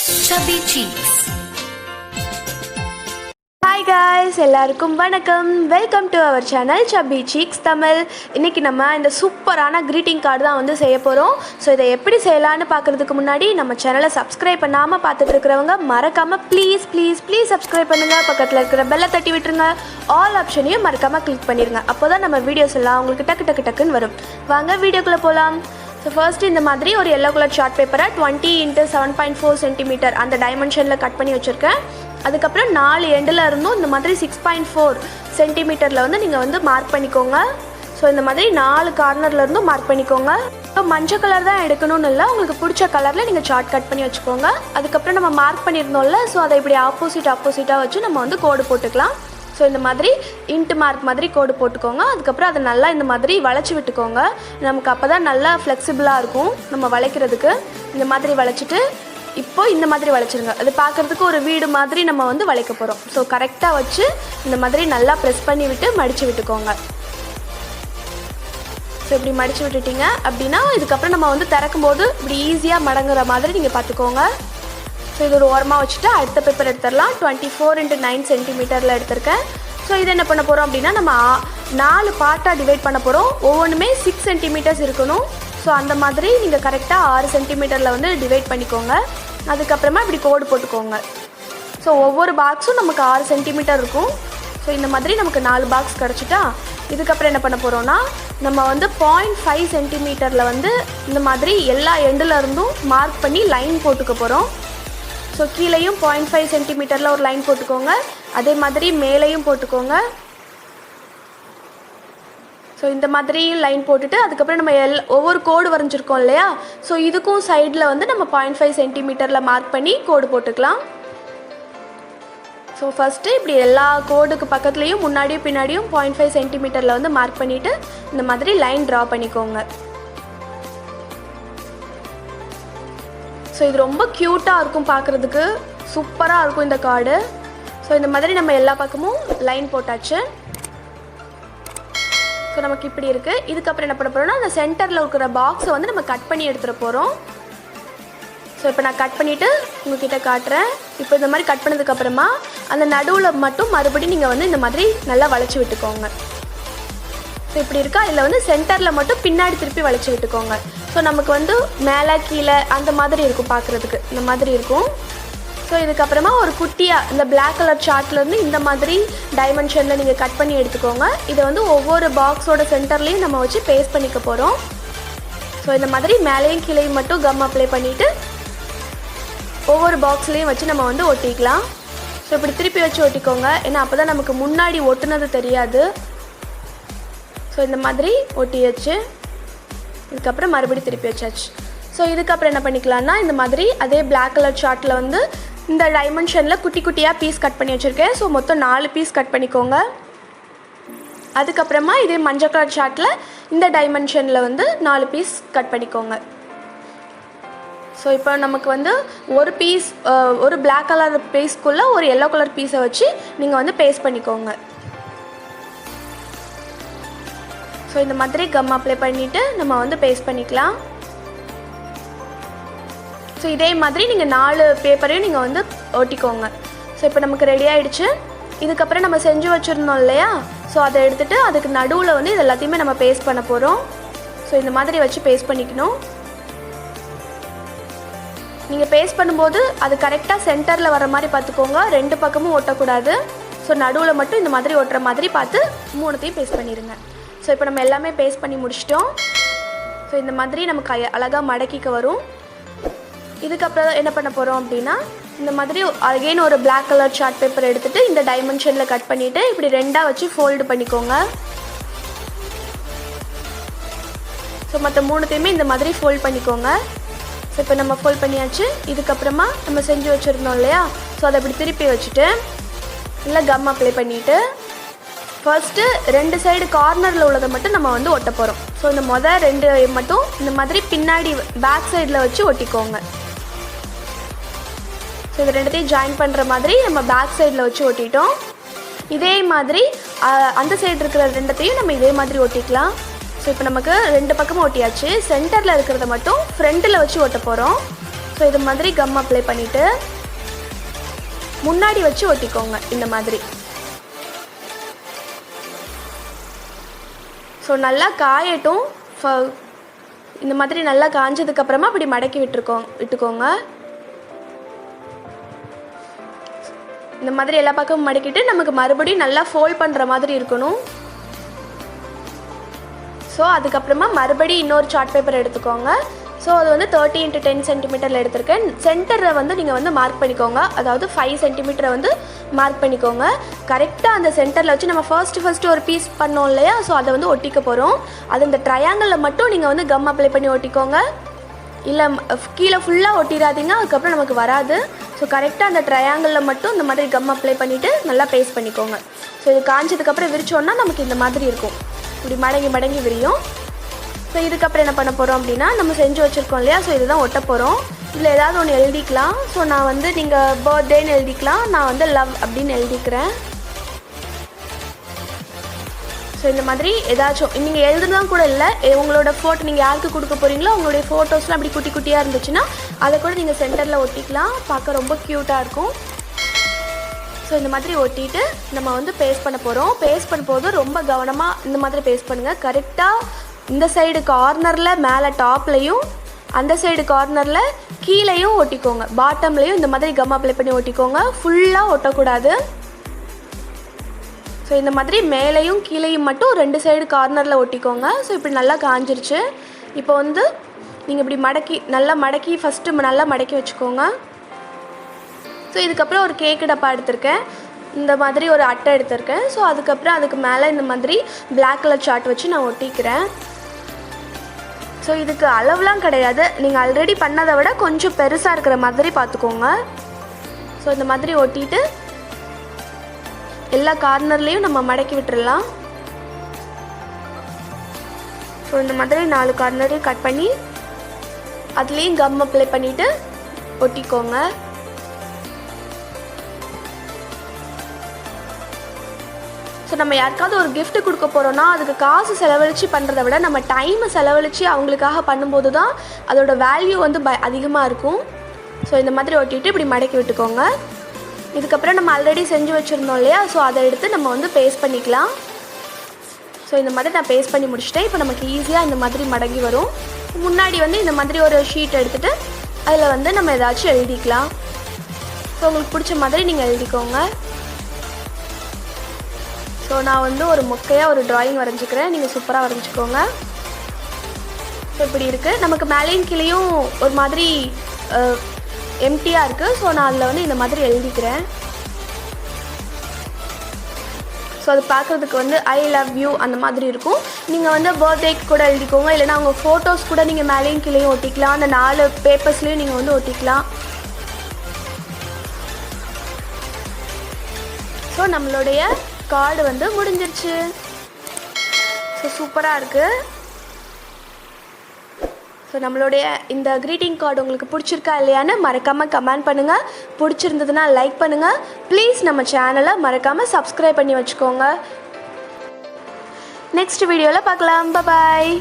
Chubby Cheeks. Hi guys, எல்லாருக்கும் வணக்கம். Welcome to our channel Chubby Cheeks Tamil. இன்னைக்கு நம்ம இந்த சூப்பரான greeting card தான் வந்து செய்ய போகிறோம். ஸோ இதை எப்படி செய்யலான்னு பார்க்குறதுக்கு முன்னாடி நம்ம சேனலை சப்ஸ்கிரைப் பண்ணாமல் பார்த்துட்டு இருக்கிறவங்க மறக்காமல் ப்ளீஸ் சப்ஸ்கிரைப் பண்ணுங்கள். பக்கத்தில் இருக்கிற பெல்லை தட்டி விட்டுருங்க. ஆல் ஆப்ஷனையும் மறக்காமல் கிளிக் பண்ணிடுங்க. அப்போ தான் நம்ம வீடியோஸ் எல்லாம் உங்களுக்கு டக்குன்னு வரும். வாங்க வீடியோக்குள்ளே போகலாம். ஸோ ஃபர்ஸ்ட்டு இந்த மாதிரி ஒரு எல்லோ கலர் சார்ட் பேப்பரை 20 x 7.4 cm அந்த டைமென்ஷனில் கட் பண்ணி வச்சுருக்கேன். அதுக்கப்புறம் 4 எண்டில் இருந்தும் இந்த மாதிரி 6.4 cm வந்து நீங்கள் வந்து மார்க் பண்ணிக்கோங்க. ஸோ இந்த மாதிரி 4 கார்னர்லேருந்தும் மார்க் பண்ணிக்கோங்க. ஸோ மஞ்சள் கலர் தான் எடுக்கணும்னு இல்லை, உங்களுக்கு பிடிச்ச கலரில் நீங்கள் சார்ட் கட் பண்ணி வச்சுக்கோங்க. அதுக்கப்புறம் நம்ம மார்க் பண்ணியிருந்தோம்ல, ஸோ அதை இப்படி ஆப்போசிட்டாக வச்சு நம்ம வந்து கோடு போட்டுக்கலாம். ஸோ இந்த மாதிரி இன்ட்டு மார்க் மாதிரி கோடு போட்டுக்கோங்க. அதுக்கப்புறம் அதை நல்லா இந்த மாதிரி வளைச்சி விட்டுக்கோங்க. நமக்கு அப்போ தான் நல்லா ஃப்ளெக்சிபிளாக இருக்கும் நம்ம வளைக்கிறதுக்கு. இந்த மாதிரி வளைச்சிட்டு இப்போது இந்த மாதிரி வளைச்சிருங்க. அது பார்க்குறதுக்கு ஒரு வீடு மாதிரி நம்ம வந்து வளைக்க போகிறோம். ஸோ கரெக்டாக வச்சு இந்த மாதிரி நல்லா ப்ரெஸ் பண்ணி விட்டு மடித்து விட்டுக்கோங்க. ஸோ இப்படி மடித்து விட்டுட்டிங்க அப்படின்னா இதுக்கப்புறம் நம்ம வந்து திறக்கும்போது இப்படி ஈஸியாக மடங்குற மாதிரி நீங்கள் பார்த்துக்கோங்க. ஸோ இது ஒரு ஓரமாக வச்சுட்டு அடுத்த பேப்பர் எடுத்துடலாம். 24 x 9 cm எடுத்திருக்கேன். ஸோ இது என்ன பண்ண போகிறோம் அப்படின்னா நம்ம 4 பார்ட்டாக டிவைட் பண்ண போகிறோம். ஒவ்வொன்றுமே 6 cm இருக்கணும். ஸோ அந்த மாதிரி நீங்கள் கரெக்டாக 6 cm வந்து டிவைட் பண்ணிக்கோங்க. அதுக்கப்புறமா இப்படி கோடு போட்டுக்கோங்க. ஸோ ஒவ்வொரு பாக்ஸும் நமக்கு 6 cm இருக்கும். ஸோ இந்த மாதிரி நமக்கு 4 பாக்ஸ் கிடச்சிட்டா இதுக்கப்புறம் என்ன பண்ண போகிறோன்னா நம்ம வந்து 0.5 cm வந்து இந்த மாதிரி எல்லா எண்டில் இருந்தும் மார்க் பண்ணி லைன் போட்டுக்க போகிறோம். ஸோ கீழேயும் 0.5 cm ஒரு லைன் போட்டுக்கோங்க. அதே மாதிரி மேலேயும் போட்டுக்கோங்க. ஸோ இந்த மாதிரி லைன் போட்டுட்டு அதுக்கப்புறம் நம்ம ஒவ்வொரு கோடு வரைஞ்சிருக்கோம் இல்லையா, ஸோ இதுக்கும் சைடில் வந்து நம்ம 0.5 cm மார்க் பண்ணி கோடு போட்டுக்கலாம். ஸோ ஃபஸ்ட்டு இப்படி எல்லா கோடுக்கு பக்கத்துலேயும் முன்னாடியும் பின்னாடியும் 0.5 cm வந்து மார்க் பண்ணிவிட்டு இந்த மாதிரி லைன் ட்ரா பண்ணிக்கோங்க. ஸோ இது ரொம்ப க்யூட்டாக இருக்கும், பார்க்குறதுக்கு சூப்பராக இருக்கும் இந்த கார்டு. ஸோ இந்த மாதிரி நம்ம எல்லா பக்கமும் லைன் போட்டாச்சு. ஸோ நமக்கு இப்படி இருக்குது. இதுக்கப்புறம் என்ன பண்ண போகிறோம்னா அந்த சென்டரில் இருக்கிற பாக்ஸை வந்து நம்ம கட் பண்ணி எடுத்துகிட்டு போகிறோம். ஸோ இப்போ நான் கட் பண்ணிவிட்டு உங்கள்கிட்ட காட்டுறேன். இப்போ இந்த மாதிரி கட் பண்ணதுக்கப்புறமா அந்த நடுவில் மட்டும் மறுபடியும் நீங்கள் வந்து இந்த மாதிரி நல்லா வளைச்சி விட்டுக்கோங்க. ஸோ இப்படி இருக்கா, இதில் வந்து சென்டரில் மட்டும் பின்னாடி திருப்பி வளைச்சி விட்டுக்கோங்க. ஸோ நமக்கு வந்து மேலே கீழே அந்த மாதிரி இருக்கும், பார்க்குறதுக்கு இந்த மாதிரி இருக்கும். ஸோ இதுக்கப்புறமா ஒரு குட்டியாக இந்த பிளாக் கலர் சார்ட்லேருந்து இந்த மாதிரி டைமென்ஷனில் நீங்கள் கட் பண்ணி எடுத்துக்கோங்க. இதை வந்து ஒவ்வொரு பாக்ஸோட சென்டர்லேயும் நம்ம வச்சு பேஸ்ட் பண்ணிக்க போகிறோம். ஸோ இந்த மாதிரி மேலேயும் கீழேயும் மட்டும் கம் அப்ளை பண்ணிவிட்டு ஒவ்வொரு பாக்ஸ்லேயும் வச்சு நம்ம வந்து ஒட்டிக்கலாம். ஸோ இப்படி திருப்பி வச்சு ஒட்டிக்கோங்க, ஏன்னா அப்போ தான் நமக்கு முன்னாடி ஒட்டுனது தெரியாது. ஸோ இந்த மாதிரி ஒட்டியாச்சு. இதுக்கப்புறம் மறுபடியும் திருப்பி வச்சாச்சு. ஸோ இதுக்கப்புறம் என்ன பண்ணிக்கலாம்னா இந்த மாதிரி அதே பிளாக் கலர் சார்ட்டில் வந்து இந்த டைமென்ஷனில் குட்டி குட்டியாக பீஸ் கட் பண்ணி வச்சுருக்கேன். ஸோ மொத்தம் 4 பீஸ் கட் பண்ணிக்கோங்க. அதுக்கப்புறமா இதே மஞ்சள் கலர் சார்ட்டில் இந்த டைமென்ஷனில் வந்து 4 பீஸ் கட் பண்ணிக்கோங்க. ஸோ இப்போ நமக்கு வந்து ஒரு பீஸ் ஒரு பிளாக் கலர் பீஸ்க்குள்ளே ஒரு எல்லோ கலர் பீஸை வச்சு நீங்கள் வந்து பேஸ்ட் பண்ணிக்கோங்க. ஸோ இந்த மாதிரி கம் அப்ளை பண்ணிவிட்டு நம்ம வந்து பேஸ்ட் பண்ணிக்கலாம். ஸோ இதே மாதிரி நீங்கள் 4 பேப்பரையும் நீங்கள் வந்து ஒட்டிக்கோங்க. ஸோ இப்போ நமக்கு ரெடி ஆகிடுச்சு. இதுக்கப்புறம் நம்ம செஞ்சு வச்சுருந்தோம் இல்லையா, ஸோ அதை எடுத்துகிட்டு அதுக்கு நடுவில் வந்து இது எல்லாத்தையுமே நம்ம பேஸ்ட் பண்ண போகிறோம். ஸோ இந்த மாதிரி வச்சு பேஸ்ட் பண்ணிக்கணும். நீங்கள் பேஸ்ட் பண்ணும்போது அது கரெக்டாக சென்டரில் வர மாதிரி பார்த்துக்கோங்க, 2 பக்கமும் ஒட்டக்கூடாது. ஸோ நடுவில் மட்டும் இந்த மாதிரி ஒட்டுற மாதிரி பார்த்து 3த்தையும் பேஸ்ட் பண்ணிடுங்க. ஸோ இப்போ நம்ம எல்லாமே பேஸ்ட் பண்ணி முடிச்சிட்டோம். ஸோ இந்த மாதிரி நமக்கு அழகாக மடக்கிக்க வரும். இதுக்கப்புறம் என்ன பண்ண போகிறோம் அப்படின்னா இந்த மாதிரி அகைன் ஒரு பிளாக் கலர் சார்ட் பேப்பர் எடுத்துகிட்டு இந்த டைமென்ஷனில் கட் பண்ணிவிட்டு இப்படி 2ஆக வச்சு ஃபோல்டு பண்ணிக்கோங்க. ஸோ மற்ற 3த்தையுமே இந்த மாதிரி ஃபோல்ட் பண்ணிக்கோங்க. ஸோ இப்போ நம்ம ஃபோல்ட் பண்ணியாச்சு. இதுக்கப்புறமா நம்ம செஞ்சு வச்சுருந்தோம் இல்லையா, ஸோ அதை இப்படி திருப்பி வச்சுட்டு இல்லை கம் அப்ளை பண்ணிவிட்டு ஃபர்ஸ்ட்டு 2 சைடு கார்னரில் உள்ளதை மட்டும் நம்ம வந்து ஒட்ட போகிறோம். ஸோ இந்த 2 மட்டும் இந்த மாதிரி பின்னாடி பேக் சைடில் வச்சு ஒட்டிக்கோங்க. ஸோ இது 2த்தையும் ஜாயின் பண்ணுற மாதிரி நம்ம பேக் சைடில் வச்சு ஒட்டிட்டோம். இதே மாதிரி அந்த சைடு இருக்கிற 2த்தையும் நம்ம இதே மாதிரி ஒட்டிக்கலாம். ஸோ இப்போ நமக்கு 2 பக்கமும் ஒட்டியாச்சு. சென்டரில் இருக்கிறத மட்டும் ஃப்ரண்ட்டில் வச்சு ஒட்ட போகிறோம். ஸோ இது மாதிரி கம் அப்ளை பண்ணிவிட்டு முன்னாடி வச்சு ஒட்டிக்கோங்க இந்த மாதிரி. ஸோ நல்லா காயட்டும். இந்த மாதிரி நல்லா காஞ்சதுக்கப்புறமா அப்படி மடக்கி விட்டுக்கோங்க. இந்த மாதிரி எல்லா பக்கமும் மடக்கிட்டு நமக்கு மறுபடியும் நல்லா ஃபோல்ட் பண்ணுற மாதிரி இருக்கணும். ஸோ அதுக்கப்புறமா மறுபடியும் இன்னொரு சார்ட் பேப்பர் எடுத்துக்கோங்க. ஸோ அது வந்து 30 x 10 சென்டிமீட்டரில் எடுத்திருக்கேன். சென்டரை வந்து நீங்கள் வந்து மார்க் பண்ணிக்கோங்க. அதாவது 5 சென்டிமீட்டரை வந்து மார்க் பண்ணிக்கோங்க. கரெக்டாக அந்த சென்டரில் வச்சு நம்ம ஃபர்ஸ்ட்டு ஒரு பீஸ் பண்ணோம் இல்லையா, ஸோ அதை வந்து ஒட்டிக்க போகிறோம். அது இந்த ட்ரையாங்கிளில் மட்டும் நீங்கள் வந்து கம் அப்ளை பண்ணி ஒட்டிக்கோங்க. இல்லை கீழே ஃபுல்லாக ஒட்டிடாதீங்க, அதுக்கப்புறம் நமக்கு வராது. ஸோ கரெக்டாக அந்த ட்ரையாங்கிளில் மட்டும் இந்த மாதிரி கம் அப்ளை பண்ணிவிட்டு நல்லா பேஸ்ட் பண்ணிக்கோங்க. ஸோ இது காஞ்சதுக்கப்புறம் விரிச்சோன்னா நமக்கு இந்த மாதிரி இருக்கும். இப்படி மடங்கி விரியும். ஸோ இதுக்கப்புறம் என்ன பண்ண போகிறோம் அப்படின்னா, நம்ம செஞ்சு வச்சுருக்கோம் இல்லையா, ஸோ இதுதான் ஒட்ட போகிறோம். இதில் ஏதாவது ஒன்று எழுதிக்கலாம். ஸோ நான் வந்து நீங்கள் பர்த்டேன்னு எழுதிக்கலாம், நான் வந்து லவ் அப்படின்னு எழுதிக்கிறேன். ஸோ இந்த மாதிரி ஏதாச்சும் நீங்கள் எழுதுதான் கூட இல்லை, உங்களோட ஃபோட்டோ நீங்கள் யாருக்கு கொடுக்க போகிறீங்களோ அவங்களுடைய ஃபோட்டோஸ்லாம் அப்படி குட்டி குட்டியாக இருந்துச்சுன்னா அதை கூட நீங்கள் சென்டரில் ஒட்டிக்கலாம். பார்க்க ரொம்ப க்யூட்டாக இருக்கும். ஸோ இந்த மாதிரி ஒட்டிட்டு நம்ம வந்து பேஸ்ட் பண்ண போகிறோம். பேஸ்ட் பண்ணும்போது ரொம்ப கவனமாக இந்த மாதிரி பேஸ்ட் பண்ணுங்கள். கரெக்டாக இந்த சைடு கார்னரில் மேலே டாப்லையும் அந்த சைடு கார்னரில் கீழேயும் ஒட்டிக்கோங்க. பாட்டம்லேயும் இந்த மாதிரி கம் அப்ளை பண்ணி ஒட்டிக்கோங்க. ஃபுல்லாக ஒட்டக்கூடாது. ஸோ இந்த மாதிரி மேலேயும் கீழேயும் மட்டும் 2 சைடு கார்னரில் ஒட்டிக்கோங்க. ஸோ இப்படி நல்லா காஞ்சிருச்சு. இப்போ வந்து நீங்கள் இப்படி நல்லா மடக்கி ஃபஸ்ட்டு நல்லா மடக்கி வச்சுக்கோங்க. ஸோ இதுக்கப்புறம் ஒரு கேக்கு டப்பா எடுத்திருக்கேன். இந்த மாதிரி ஒரு அட்டை எடுத்திருக்கேன். ஸோ அதுக்கப்புறம் அதுக்கு மேலே இந்த மாதிரி பிளாக் கலர் சார்ட் வச்சு நான் ஒட்டிக்கிறேன். ஸோ இதுக்கு அளவுலாம் கிடையாது, நீங்கள் ஆல்ரெடி பண்ணதை விட கொஞ்சம் பெருசாக இருக்கிற மாதிரி பார்த்துக்கோங்க. ஸோ இந்த மாதிரி ஒட்டிட்டு எல்லா கார்னர்லேயும் நம்ம மடக்கி விட்டுடலாம். ஸோ இந்த மாதிரி 4 கார்னரையும் கட் பண்ணி அதுலேயும் கம் அப்ளை பண்ணிவிட்டு ஒட்டிக்கோங்க. ஸோ நம்ம யாருக்காவது ஒரு கிஃப்ட் கொடுக்க போகிறோன்னா அதுக்கு காசு செலவழித்து பண்ணுறதை விட நம்ம டைமை செலவழித்து அவங்களுக்காக பண்ணும்போது தான் அதோட வேல்யூ வந்து அதிகமாக இருக்கும். ஸோ இந்த மாதிரி ஒட்டிட்டு இப்படி மடக்கி விட்டுக்கோங்க. இதுக்கப்புறம் நம்ம ஆல்ரெடி செஞ்சு வச்சுருந்தோம் இல்லையா, ஸோ அதை எடுத்து நம்ம வந்து பேஸ்ட் பண்ணிக்கலாம். ஸோ இந்த மாதிரி நான் பேஸ்ட் பண்ணி முடிச்சிட்டேன். இப்போ நமக்கு ஈஸியாக இந்த மாதிரி மடங்கி வரும். முன்னாடி வந்து இந்த மாதிரி ஒரு ஷீட் எடுத்துகிட்டு அதில் வந்து நம்ம ஏதாச்சும் எழுதிக்கலாம். ஸோ உங்களுக்கு பிடிச்ச மாதிரி நீங்கள் எழுதிக்கோங்க. ஸோ நான் வந்து ஒரு மொக்கையாக ஒரு ட்ராயிங் வரைஞ்சிக்கிறேன், நீங்கள் சூப்பராக வரைஞ்சிக்கோங்க. ஸோ இப்படி இருக்குது. நமக்கு மேலேயும் கீழேயும் ஒரு மாதிரி எம்டியாக இருக்குது. ஸோ நான் அதில் வந்து இந்த மாதிரி எழுதிக்கிறேன். ஸோ அது பார்க்குறதுக்கு வந்து ஐ லவ் யூ அந்த மாதிரி இருக்கும். நீங்கள் வந்து பர்த்டேக்கு கூட எழுதிக்கோங்க, இல்லைனா உங்கள் ஃபோட்டோஸ் கூட நீங்கள் மேலேயும் கீழேயும் ஒட்டிக்கலாம். அந்த 4 பேப்பர்ஸ்லேயும் நீங்கள் வந்து ஒட்டிக்கலாம். ஸோ நம்மளுடைய கார்டு வந்து முடிஞ்சிருச்சு. ஸோ சூப்பராக இருக்குது. ஸோ நம்மளுடைய இந்த க்ரீட்டிங் கார்டு உங்களுக்கு பிடிச்சிருக்கா இல்லையான்னு மறக்காமல் கமெண்ட் பண்ணுங்கள். பிடிச்சிருந்ததுன்னா லைக் பண்ணுங்கள். ப்ளீஸ் நம்ம சேனலை மறக்காமல் சப்ஸ்கிரைப் பண்ணி வச்சுக்கோங்க. நெக்ஸ்ட் வீடியோவில் பார்க்கலாம். பாய்.